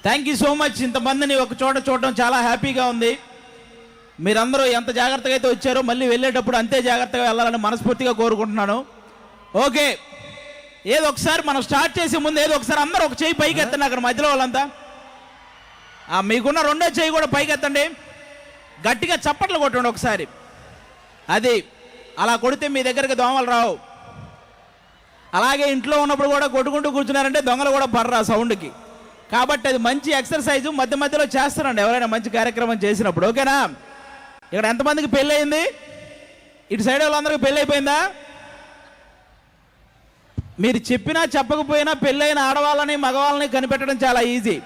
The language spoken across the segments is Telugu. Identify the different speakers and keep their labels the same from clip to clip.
Speaker 1: Thank you so much. ఇంతమందిని ఒక చోట చూడడం చాలా హ్యాపీగా ఉంది. మీరందరూ ఎంత జాగ్రత్తగా అయితే వచ్చారో మళ్ళీ వెళ్ళేటప్పుడు అంతే జాగ్రత్తగా వెళ్ళాలని మనస్ఫూర్తిగా కోరుకుంటున్నాను. ఓకే, ఏదో ఒకసారి మనం స్టార్ట్ చేసే ముందు ఏదో ఒకసారి అందరూ ఒక చేయి పైకి ఎత్తండి. అక్కడ మధ్యలో వాళ్ళంతా మీకున్న రెండో చేయి కూడా పైకి ఎత్తండి. గట్టిగా చప్పట్లు కొట్టండి ఒకసారి. అది అలా కొడితే మీ దగ్గరికి దోమలు రావు. అలాగే ఇంట్లో ఉన్నప్పుడు కూడా కొట్టుకుంటూ కూర్చున్నారంటే దొంగలు కూడా పడరా సౌండ్కి. కాబట్టి అది మంచి ఎక్సర్సైజు, మధ్య మధ్యలో చేస్తారండి ఎవరైనా మంచి కార్యక్రమం చేసినప్పుడు. ఓకేనా? ఇక్కడ ఎంతమందికి పెళ్ళి అయింది? ఇటు సైడ్ వాళ్ళందరికీ పెళ్ళి అయిపోయిందా? మీరు చెప్పినా చెప్పకపోయినా పెళ్ళైన ఆడవాళ్ళని మగవాళ్ళని కనిపెట్టడం చాలా ఈజీ.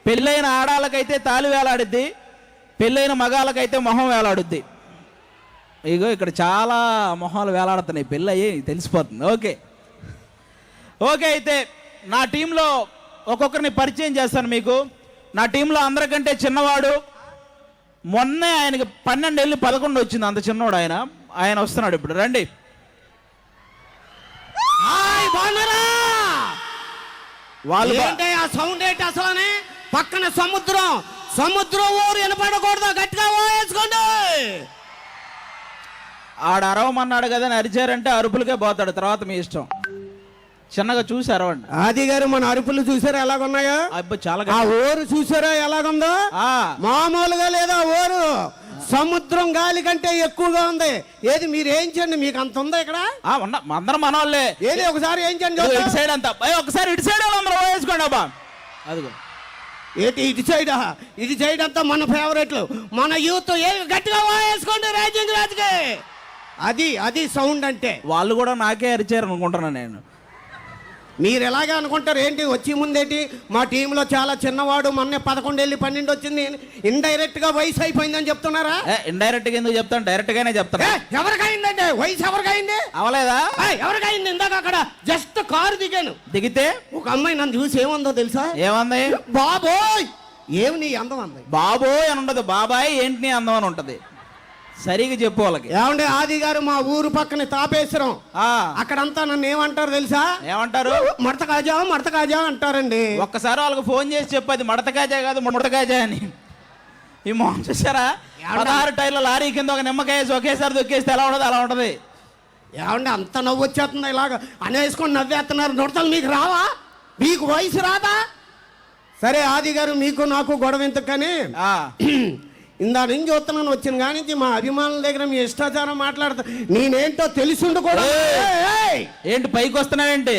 Speaker 1: పెళ్ళైన ఆడాళ్ళకైతే తాళి వేలాడుద్ది, పెళ్ళైన మగాళ్ళకైతే మొహం వేలాడుద్ది. ఇగో ఇక్కడ చాలా మొహాలు వేలాడుతున్నాయి, పెళ్ళి అయ్యి తెలిసిపోతుంది. ఓకే ఓకే, అయితే నా టీంలో ఒక్కొక్కరిని పరిచయం చేస్తాను మీకు. నా టీంలో అందరికంటే చిన్నవాడు, మొన్నే ఆయనకి 12 వెళ్ళి 11 వచ్చింది, అంత చిన్నవాడు ఆయన. ఆయన వస్తున్నాడు ఇప్పుడు. రండి.
Speaker 2: వాళ్ళు ఆ సౌండ్ ఏంటి అసలు? పక్కన సముద్రం ఊరు వినపడకూడదు, గట్టిగా వేసుకోండి.
Speaker 1: ఆడ అరవమన్నాడు కదా అని అరిచారంటే అరుపులకే పోతాడు, తర్వాత మీ ఇష్టం. చిన్నగా చూసి అరవండి.
Speaker 2: ఆది గారు మన అరుపులు చూసారా ఎలాగున్నాయో?
Speaker 1: చాలా
Speaker 2: ఆ ఊరు చూసారా ఎలాగుందో? మామూలుగా లేదా ఊరు, సముద్రం గాలి కంటే ఎక్కువగా ఉంది. ఏది మీరు ఏంచండి, మీకు అంత ఉందా ఇక్కడ?
Speaker 1: అందరం మన వాళ్ళే.
Speaker 2: ఏది ఒకసారి ఏంచండి,
Speaker 1: ఇటు సైడ్ అంతా ఒకసారి ఇటు సైడ్ అందరూ వేసుకోండి అబ్బా. అదిగో
Speaker 2: ఏంటి ఇటు సైడ్ అంతా మన ఫేవరెట్లు, మన యూత్. గట్టిగా వేసుకోండి రాజ్యాంగ రాజుకి. అది సౌండ్ అంటే.
Speaker 1: వాళ్ళు కూడా నాకే అరిచారు అనుకుంటున్నాను నేను.
Speaker 2: మీరు ఎలాగే అనుకుంటారు ఏంటి? వచ్చి ముందేంటి, మా టీంలో చాలా చిన్నవాడు, మొన్నే 11 వెళ్ళి 12 వచ్చింది, ఇండైరెక్ట్ గా వయసు అయిపోయిందని చెప్తున్నారా?
Speaker 1: ఇండైరెక్ట్ గా ఎందుకు చెప్తాను, డైరెక్ట్ గానే చెప్తాను.
Speaker 2: ఎవరికైందండి వయసు? ఎవరికైంది?
Speaker 1: అవలేదా?
Speaker 2: ఎవరికైంది? ఇందాక అక్కడ జస్ట్ కారు దిగితే ఒక అమ్మాయి నన్ను చూసి ఏముందో తెలుసా?
Speaker 1: ఏమంది?
Speaker 2: బాబోయ్ ఏమి నీ అందం అంది.
Speaker 1: బాబోయ్ అని ఉండదు, బాబాయ్ ఏంటి నీ అందం అని ఉంటది. సరిగా చెప్పు వాళ్ళకి.
Speaker 2: ఏమంటే ఆది గారు మా ఊరు పక్కన తాపేశ్వరం, అక్కడంతా నన్ను ఏమంటారు తెలుసా?
Speaker 1: ఏమంటారు?
Speaker 2: మడత కాజా అంటారండి.
Speaker 1: ఒక్కసారి వాళ్ళకి ఫోన్ చేసి చెప్పది మడత కాజా కాదు ముడత కాజా అని. ఈ మోహన్ చూసారా, 16 టైర్ల లారీ కింద ఒక నిమ్మకాయ ఒకేసారి దొక్కేస్తే ఎలా ఉండదు అలా ఉంటది.
Speaker 2: ఏమంటే అంత నవ్వు వచ్చేస్తుంది, ఇలాగ అనేసుకొని నవ్వేస్తున్నారు. నొడతలు మీకు రావా? మీకు వయసు రాదా? సరే ఆది గారు, మీకు నాకు గొడవ ఎందుకని ఇందా నుంచి చూస్తున్నాను, వచ్చిన కానీ మా అభిమానుల దగ్గర మీ ఇష్టాచారం మాట్లాడతా. నేనేంటో తెలిసిండు కూడా.
Speaker 1: ఏంటి పైకి వస్తున్నావేంటి?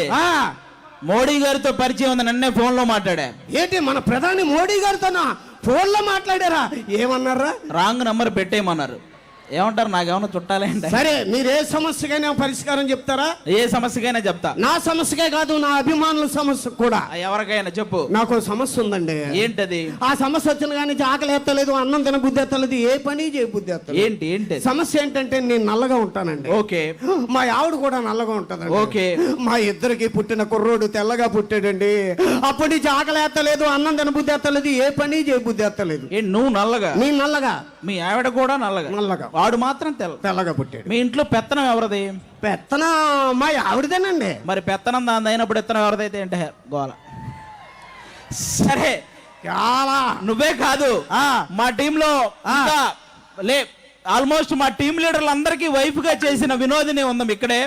Speaker 1: మోడీ గారితో పరిచయం ఉంది, నన్నే ఫోన్ లో మాట్లాడా.
Speaker 2: ఏంటి మన ప్రధాని మోడీ గారితోనా ఫోన్ లో మాట్లాడారా? ఏమన్నారా?
Speaker 1: రాంగ్ నంబర్ పెట్టేయమన్నారు. ఏమంటారు, నాకేమన్నా చుట్టాలేంటి?
Speaker 2: సరే మీరు ఏ సమస్యకైనా పరిష్కారం చెప్తారా?
Speaker 1: ఏ సమస్యకైనా చెప్తా.
Speaker 2: నా సమస్యకే కాదు, నా అభిమానుల సమస్య కూడా.
Speaker 1: ఎవరికైనా చెప్పు.
Speaker 2: నాకు సమస్య ఉందండి.
Speaker 1: ఏంటది?
Speaker 2: ఆ సమస్య వచ్చిన కానీ ఆకలి ఎత్తలేదు, అన్నం తిన బుద్ధి ఎత్తలేదు, ఏ పని చేయ బుద్ధి ఎత్తలేదు.
Speaker 1: ఏంటి
Speaker 2: సమస్య ఏంటంటే నేను నల్లగా ఉంటానండి.
Speaker 1: ఓకే.
Speaker 2: మా ఆవిడ కూడా నల్లగా ఉంటదండి.
Speaker 1: ఓకే.
Speaker 2: మా ఇద్దరికి పుట్టిన కుర్రోడు తెల్లగా పుట్టాడండి. అప్పటి నుంచి ఆకలి ఎత్తలేదు, అన్నం తిన బుద్ధి ఎత్తలేదు, ఏ పని చేయ బుద్ధి ఎత్తలేదు.
Speaker 1: నువ్వు నల్లగా?
Speaker 2: నేను నల్లగా,
Speaker 1: మీ ఆవిడ కూడా నల్లగా, వాడు మాత్రం
Speaker 2: తెల్లగా పుట్టాడు.
Speaker 1: మీ ఇంట్లో పెత్తనం ఎవరిది?
Speaker 2: పెత్తనం మా ఆవిడదేనండి.
Speaker 1: మరి పెత్తనం దాని అయినప్పుడు ఎత్తనం ఎవరిదైతే ఏంటే గోల. సరే, చాలా నువ్వే కాదు, మా టీంలో ఆల్మోస్ట్ మా టీం లీడర్లు అందరికీ వైఫ్ గా చేసిన వినోదిని ఉందాం ఇక్కడే.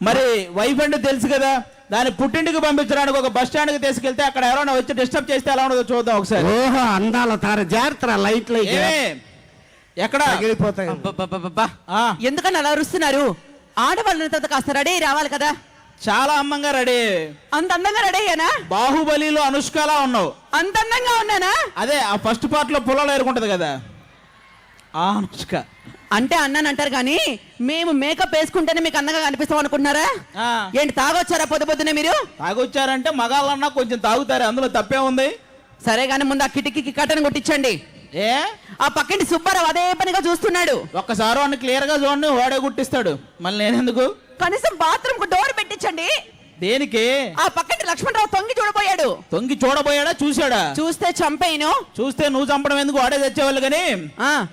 Speaker 1: మరి వైఫ్ అంటే తెలుసు కదా, దాన్ని పుట్టింటికి పంపించడానికి ఒక బస్ స్టాండ్ కి తీసుకెళ్తే అక్కడ ఎవరైనా వచ్చి డిస్టర్బ్ చేస్తే ఎలా ఉండదో చూద్దాం ఒకసారి.
Speaker 2: ఓహో, అందాల తార జాగ్రత్త, లైట్లు
Speaker 1: ఎక్కడ
Speaker 3: ఎందుకని అలా అరుస్తున్నారు? ఆడవాళ్ళ కాస్త రెడీ రావాలి కదా.
Speaker 1: చాలా అందంగా రెడీ.
Speaker 3: అంత అందంగా రెడీ అయ్యానా?
Speaker 1: బాహుబలిలో అనుష్కలా ఉన్నావు.
Speaker 3: అంత అందంగా ఉన్నానా?
Speaker 1: అదే ఆ ఫస్ట్ పార్ట్ లో పొలాలు ఏరుకుంటది కదా ఆ అనుష్క.
Speaker 3: అంటే అన్నాను అంటారు కానీ మేము మేకప్ వేసుకుంటేనే మీకు అందంగా కనిపిస్తాం అనుకుంటున్నారా? ఏంటి తాగొచ్చారా పొద్దునే? మీరు
Speaker 1: తాగొచ్చారంటే మగాళ్ళన్నా కొంచెం తాగుతారు, అందులో తప్పే ఉంది.
Speaker 3: సరే కానీ ముందు ఆ కిటికీకి కట్టను కొట్టించండి. ఆ పక్కింటి సుబ్బారావు అదే పనిగా చూస్తున్నాడు.
Speaker 1: ఒక్కసారి వాడిని క్లియర్ గా చూడండి, వాడే గుట్టిస్తాడు. మళ్ళీ నేనెందుకు?
Speaker 3: కనీసం బాత్రూమ్ కు డోర్ పెట్టించండి.
Speaker 1: దేనికి?
Speaker 3: ఆ పక్కింటి లక్ష్మణరావు తొంగి చూడబోయాడు.
Speaker 1: తొంగి చూడబోయాడా? చూశాడా?
Speaker 3: చూస్తే చంపేయను.
Speaker 1: చూస్తే నువ్వు చంపడం ఎందుకు, వాడే తెచ్చేవాళ్ళు. కానీ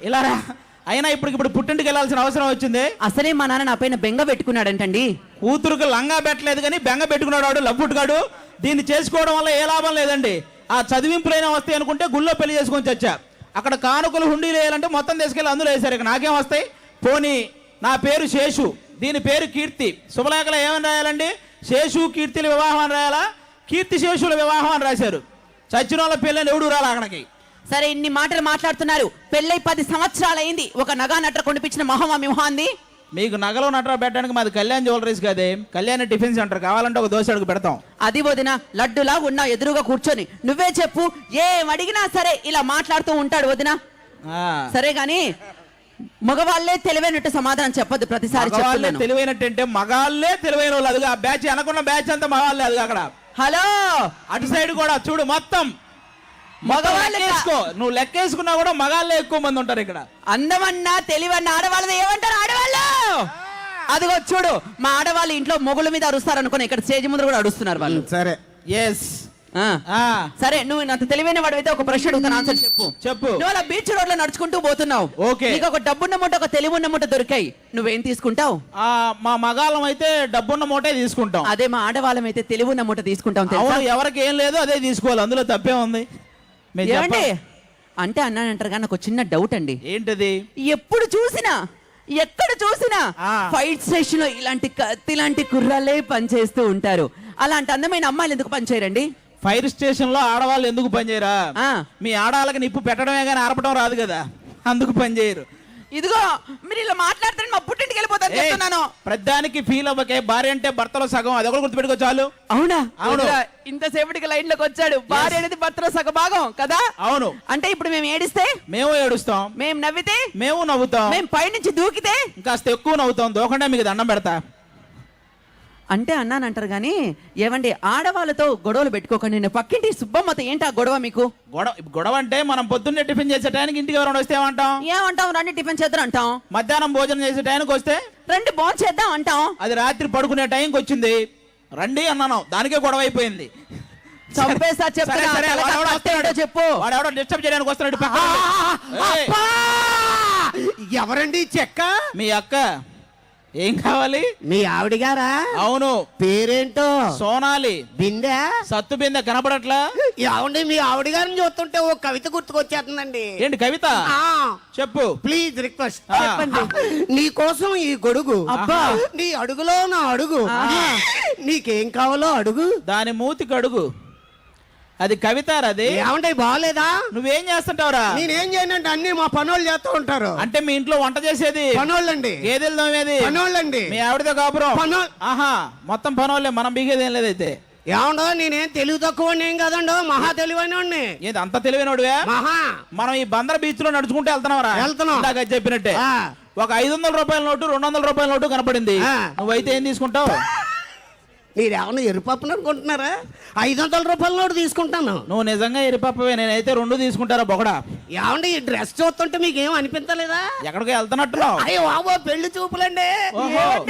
Speaker 1: ఇలా అయినా ఇప్పుడు పుట్టింటికి వెళ్ళాల్సిన అవసరం వచ్చింది.
Speaker 3: అసలే మా నాన్న నా పైన బెంగ పెట్టుకున్నాడంటండి.
Speaker 1: కూతురుకు లంగా పెట్టలేదు కానీ బెంగ పెట్టుకున్నాడు వాడు లబ్బుట్టుగాడు. దీన్ని చేసుకోవడం వల్ల ఏ లాభం లేదండి. ఆ చదివింపులైనా వస్తాయి అనుకుంటే గుళ్ళో పెళ్లి చేసుకొని చచ్చా. అక్కడ కానుకలు హుండీలు వేయాలంటే మొత్తం తీసుకెళ్ళి అందులో వేశారు. ఇక నాకేం వస్తాయి? పోనీ నా పేరు శేషు, దీని పేరు కీర్తి. శుభలేఖలో ఏమని రాయాలండి? శేషు కీర్తిల వివాహం అని రాయాలా? కీర్తి శేషుల వివాహం అని రాశారు. చచ్చిన వాళ్ళ పెళ్ళని ఎవడు రాలా అక్కడికి.
Speaker 3: సరే, ఇన్ని మాటలు మాట్లాడుతున్నారు. పెళ్ళై 10 సంవత్సరాలు అయింది. ఒక నగా నట్ర కొనిపించిన మొహమా మిహాంది?
Speaker 1: మీకు నగలో నట్ర పెట్టడానికి మాది కళ్యాణ్ జ్యువెలరీస్ కదే, కళ్యాణ్ టిఫిన్ సెంటర్. కావాలంటే ఒక దోశ అడుగు పెడతాం.
Speaker 3: అది వదిన, లడ్డులా ఉన్నావు ఎదురుగా కూర్చొని. నువ్వే చెప్పు, ఏం అడిగినా సరే ఇలా మాట్లాడుతూ ఉంటాడు వదిన. సరే గాని మగవాళ్ళే తెలివైనట్టు సమాధానం చెప్పొద్దు ప్రతిసారి.
Speaker 1: తెలివైనట్టు అంటే మగాళ్ళే తెలివైన వాళ్ళు. అదిగా ఆ బ్యాచ్ అనుకున్న బ్యాచ్ అంతా మగాళ్ళే. అది అక్కడ
Speaker 3: హలో,
Speaker 1: అటు సైడ్ కూడా చూడు, మొత్తం
Speaker 3: మగవాళ్ళు.
Speaker 1: నువ్వు లెక్కేసుకున్నా కూడా మగాళ్ళే ఎక్కువ మంది ఉంటారు ఇక్కడ.
Speaker 3: అందమన్నా తెలివన్నా ఆడవాళ్ళది ఏమంటారు ఆడవాళ్ళు? అదిగో చూడు, మా ఆడవాళ్ళు ఇంట్లో మొగుల మీద అరుస్తారు అనుకుని ఇక్కడ స్టేజ్ ముందు కూడా అరుస్తున్నారు వాళ్ళు.
Speaker 2: సరే,
Speaker 1: ఎస్.
Speaker 3: సరే, నువ్వు అంత తెలివైన వాడితే ఒక ప్రశ్న అడుగుతాను, ఆన్సర్ చెప్పు.
Speaker 1: చెప్పు.
Speaker 3: నువ్వు అలా బీచ్ రోడ్ లో నడుచుకుంటూ పోతున్నావు.
Speaker 1: ఓకే.
Speaker 3: నీకు ఒక డబ్బున్న మూట, ఒక తెలివి ఉన్న మూట దొరికాయి. నువ్వేం తీసుకుంటావు?
Speaker 1: మా మగాళ్ళం అయితే డబ్బున్న మూటే తీసుకుంటాం.
Speaker 3: అదే మా ఆడవాళ్ళం అయితే తెలివి ఉన్న మూట తీసుకుంటాం.
Speaker 1: ఎవరికి ఏం లేదు అదే తీసుకోవాలి, అందులో తప్పే ఉంది.
Speaker 3: ఏమండి అంటే అన్నానంటారు కానీ నాకు చిన్న డౌట్ అండి.
Speaker 1: ఏంటది?
Speaker 3: ఎప్పుడు చూసినా ఎక్కడ చూసినా ఫైట్ స్టేషన్ లో ఇలాంటి కుర్రాలే పనిచేస్తూ ఉంటారు. అలాంటి అందమైన అమ్మాయిలు ఎందుకు పనిచేయరండి?
Speaker 1: ఫైర్ స్టేషన్ లో ఆడవాళ్ళు ఎందుకు పనిచేయరా? మీ ఆడవాళ్ళకి నిప్పు పెట్టడమే కానీ ఆరపడం రాదు కదా, అందుకు పనిచేయరు.
Speaker 3: ఇదిగో మీరు ఇలా మాట్లాడుతుంటే మా పుట్టింటికి వెళ్ళిపోతాను చెప్తున్నాను.
Speaker 1: ప్రధానికి ఫీల్ అవ్వకే, భార్య అంటే భర్తలో సగం, అది ఒకటి గుర్తుపెట్టుకో చాలు.
Speaker 3: అవునా?
Speaker 1: అవును.
Speaker 3: ఇంతసేపటికి లైన్ లోకి వచ్చాడు. భార్య అనేది భర్తలో సగ భాగం కదా?
Speaker 1: అవును.
Speaker 3: అంటే ఇప్పుడు మేము ఏడిస్తే
Speaker 1: మేము ఏడుస్తాం,
Speaker 3: మేము నవ్వితే
Speaker 1: మేము నవ్వుతాం,
Speaker 3: మేము పైనుంచి దూకితే
Speaker 1: ఇంకాస్త ఎక్కువ నవ్వుతాం. దూకండా మీకు దండం పెడతా
Speaker 3: అంటే అన్నానంటారు కానీ, ఏమండి ఆడవాళ్ళతో గొడవలు పెట్టుకోకండి. నేను పక్కింటి సుబ్బమ్మతో ఏంటి ఆ గొడవ మీకు?
Speaker 1: గొడవ అంటే మనం పొద్దున్నే టిఫిన్ చేసే టైంకి ఇంటికి ఎవరైనా వస్తే ఏమంటాం?
Speaker 3: రండి టిఫిన్ చేద్దాం అంటాం.
Speaker 1: మధ్యాహ్నం భోజనం చేసే టైంకి వస్తే రండి
Speaker 3: భోజనం చేద్దాం అంటాం.
Speaker 1: అది రాత్రి పడుకునే టైంకి వచ్చింది, రండి అన్నాను, దానికే గొడవ అయిపోయింది.
Speaker 3: చంపేసా చెప్పు.
Speaker 1: వాడెవడో డిస్టర్బ్ చేయడానికి వస్తున్నాడు.
Speaker 2: ఎవరండి చెక్క?
Speaker 1: మీ అక్క. ఏం కావాలి?
Speaker 2: మీ ఆవిడ గారా?
Speaker 1: అవును.
Speaker 2: పేరేంటో?
Speaker 1: సోనాలి.
Speaker 2: బిందె?
Speaker 1: సత్తు బిందె కనపడట్లా?
Speaker 2: ఏమండి మీ ఆవిడ గారిని చూస్తుంటే ఓ కవిత గుర్తుకొచ్చేస్తుందండి.
Speaker 1: ఏంటి కవిత? చెప్పు
Speaker 2: ప్లీజ్, రిక్వెస్ట్. నీ కోసం ఈ గొడుగు,
Speaker 3: అబ్బా
Speaker 2: నీ అడుగులో నా అడుగు, నీకేం కావాలో అడుగు,
Speaker 1: దాని మూతికి అడుగు. అది కవితారా? అది
Speaker 2: ఏమంటే బాగలేదా?
Speaker 1: నువ్వేం చేస్తుంటావురా?
Speaker 2: నేనేం చేయనంటే అన్ని మా పనోళ్ళు చేస్తూ ఉంటారు.
Speaker 1: అంటే మీ ఇంట్లో వంట చేసేది
Speaker 2: పనోళ్ళండి,
Speaker 1: గేదెలు తోమేది
Speaker 2: పనోళ్ళండి,
Speaker 1: మీ ఆవిడతో కాపురం
Speaker 2: పనోళ్ళు.
Speaker 1: ఆహా, మొత్తం పనోళ్ళే, మనం బీగేది ఏం లేదైతే.
Speaker 2: ఏమండో నేనేం తెలివి తక్కువ ఏం కదండో, మహా తెలివైనోడిని.
Speaker 1: ఏది అంత తెలివైనోడువే?
Speaker 2: మహా.
Speaker 1: మనం ఈ బందర్ బీచ్ లో నడుచుకుంటే వెళ్తున్నావరా?
Speaker 2: వెళ్తున్నాం.
Speaker 1: ఇందాక చెప్పినట్టే ఒక 500 రూపాయల నోటు, 200 రూపాయల నోటు కనపడింది. నువ్వైతే ఏం తీసుకుంటావు?
Speaker 2: మీరేమన్నా ఎరుపప్పును అనుకుంటున్నారా? 500 రూపాయల నోటు తీసుకుంటాను.
Speaker 1: నువ్వు నిజంగా ఎరిపప్పవే, నేనైతే 2 తీసుకుంటారా బొగడా?
Speaker 2: ఏమండి ఈ డ్రెస్ చూస్తుంటే మీకేం అనిపించలేదా?
Speaker 1: ఎక్కడికి వెళ్తున్నట్టున్నావు?
Speaker 2: అయ్యో బాబో, పెళ్లి చూపులండి,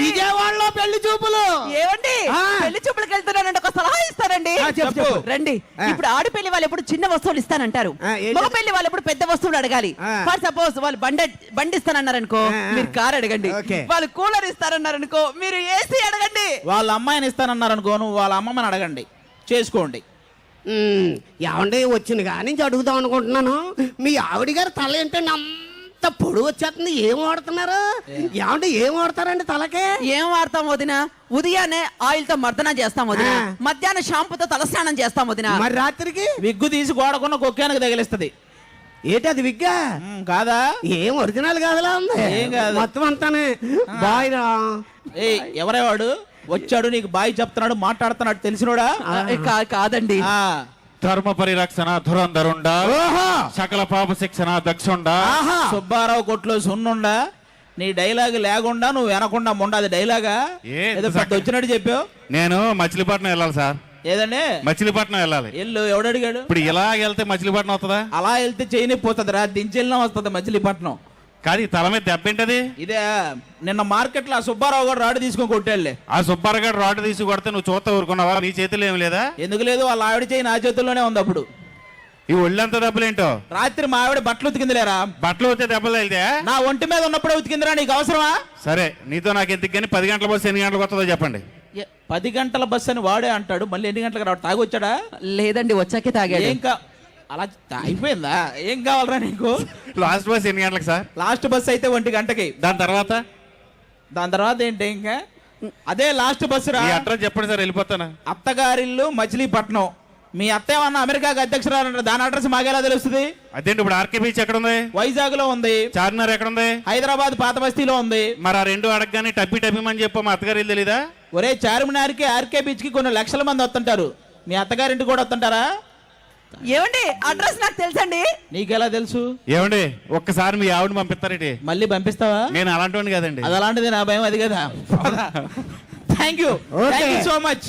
Speaker 2: విజయవాడలో పెళ్లి చూపులు.
Speaker 3: ఏమండి పెళ్లి చూపులకు వెళ్తున్నానంటే ఒక సలహా ఇస్తారండి.
Speaker 1: చెప్పు.
Speaker 3: రండి. ఇప్పుడు ఆడపెళ్లి వాళ్ళు ఎప్పుడు చిన్న వస్తువులు ఇస్తానంటారు, మగ పెళ్లి వాళ్ళు ఎప్పుడు పెద్ద వస్తువులు అడగాలి. ఫర్ సపోజ్ వాళ్ళు బండి ఇస్తానన్నారనుకో, మీరు కార్ అడగండి. వాళ్ళు కూలర్ ఇస్తారన్నారనుకో, మీరు ఏసీ అడగండి.
Speaker 1: వాళ్ళ అమ్మాయిని ఇస్తానన్నారనుకో, నువ్వు వాళ్ళ అమ్మమ్మని అడగండి, చేసుకోండి.
Speaker 2: ఏమండి వచ్చిన కాడి నుంచి అడుగుదాం అనుకుంటున్నాను, మీ ఆవిడ గారు తల ఏంటండి అంత పొడుగు వచ్చేస్తుంది? ఏం వాడుతున్నారు? ఏమంటే ఏం వాడతారండి తలకే?
Speaker 3: ఏం వాడతాం వదిన? ఉదయాన్నే ఆయిల్ తో మర్దన చేస్తాం వదిన, మధ్యాహ్నం షాంపూతో తలస్నానం చేస్తాం వదిన.
Speaker 2: మరి రాత్రికి
Speaker 1: విగ్గు తీసి గోడకున్న కొక్కానికి తగిలిస్తుంది.
Speaker 2: ఏంటి అది విగ్గా?
Speaker 1: కాదా?
Speaker 2: ఏం ఒరిజినల్ కాదులా ఉంది.
Speaker 1: ఏం కాదు,
Speaker 2: మొత్తం అంతానే బాయ్ రా.
Speaker 1: ఎవరేవాడు వచ్చాడు నీకు బాయ్ చెప్తున్నాడు, మాట్లాడుతున్నాడు, తెలిసినోడా?
Speaker 3: కాదండి.
Speaker 4: ధర్మ పరిరక్షణ ధురంధరుండా, సకల పాప శిక్షణ దక్షుండా,
Speaker 1: సుబ్బారావు కొట్లో సున్నుండా. నీ డైలాగ్ లేకుండా నువ్వు వినకుండా ముండా. అది డైలాగా? ఏదో పెద్ద వచ్చినట్టు చెప్పావు.
Speaker 4: నేను మచిలీపట్నం వెళ్ళాలి సార్.
Speaker 1: ఏదండి?
Speaker 4: మచిలీపట్నం వెళ్ళాలి.
Speaker 1: ఎల్లు. ఎవడడిగాడు?
Speaker 4: ఇప్పుడు ఇలా వెళ్తే మచిలీపట్నం వస్తుందా?
Speaker 1: అలా వెళ్తే చేయని పోతుంది రా, దించెల్లినా వస్తుంది మచిలీపట్నం.
Speaker 4: కానీ తల మీద దెబ్బ ఏంటది?
Speaker 1: ఇదే నిన్న మార్కెట్ లో సుబ్బారావు గారు రాడు తీసుకొని కొట్టాడులే.
Speaker 4: ఆ సుబ్బారావు గారు రాడ్ తీసి కొడితే నువ్వు చూస్తా ఊరుకున్నావా? నీ చేతుల్లో ఏమి లేదా?
Speaker 1: ఎందుకు లేదు, వాళ్ళ ఆవిడ చేయి నా చేతుల్లోనే ఉంది. అప్పుడు
Speaker 4: ఈ ఒళ్ళంతా దెబ్బలేంటో?
Speaker 1: రాత్రి మా ఆవిడ బట్టలు ఉతికిందిలేరా.
Speaker 4: బట్టలు వచ్చే దెబ్బలు వెళ్తే
Speaker 1: నా ఒంటి మీద ఉన్నప్పుడే ఉతికిందిరా, నీకు అవసరమా?
Speaker 4: సరే, నీతో నాకు ఎందుకు కానీ 10 గంటల బస్సు ఎన్ని గంటలకు వస్తుందో చెప్పండి.
Speaker 1: 10 గంటల బస్సు అని వాడే అంటాడు, మళ్ళీ ఎన్ని గంటలకు రావడం? తాగి వచ్చాడా?
Speaker 3: లేదండి, వచ్చాకే తాగాడు.
Speaker 1: ఏం అలా అయిపోయిందా? ఏం కావాలరా నీకు?
Speaker 4: లాస్ట్ బస్ ఎన్ని గంటలకు సార్?
Speaker 1: లాస్ట్ బస్ అయితే 1 గంటకి.
Speaker 4: దాని తర్వాత
Speaker 1: ఏంటి ఇంకా? అదే లాస్ట్ బస్సు రా.
Speaker 4: ఈ అడ్రస్ చెప్పండి సార్, వెళ్ళిపోతాను.
Speaker 1: అత్తగారిల్లు మచిలీపట్నం. మీ అత్త ఏమన్నా అమెరికాకి అధ్యక్షురాలు, దాని అడ్రస్ మాకేలా తెలుస్తుంది?
Speaker 4: అదేంటి ఇప్పుడు ఆర్కే బీచ్ ఎక్కడ ఉంది?
Speaker 1: వైజాగ్ లో ఉంది.
Speaker 4: చార్మినార్ ఎక్కడ ఉంది?
Speaker 1: హైదరాబాద్ పాత బస్తీలో ఉంది.
Speaker 4: మరి ఆ రెండు అడగగానే టబ్బిమని చెప్పు, మా అత్తగారు తెలీదా?
Speaker 1: ఒరే, చార్మినార్ కి ఆర్కే బీచ్ కి కొన్ని లక్షల మంది వస్తుంటారు, మీ అత్తగారింటి కూడా వస్తుంటారా?
Speaker 3: ఏమండి, అడ్రస్ నాకు తెలుసండి.
Speaker 1: నీకెలా తెలుసు?
Speaker 4: ఏమండి ఒక్కసారి మీ ఆవిడ పంపిస్తారేటి?
Speaker 1: మళ్ళీ పంపిస్తావా?
Speaker 4: నేను అలాంటి వాడిని కదండి.
Speaker 1: అది అలాంటిది, నా భయం అది కదా. Thank you so much.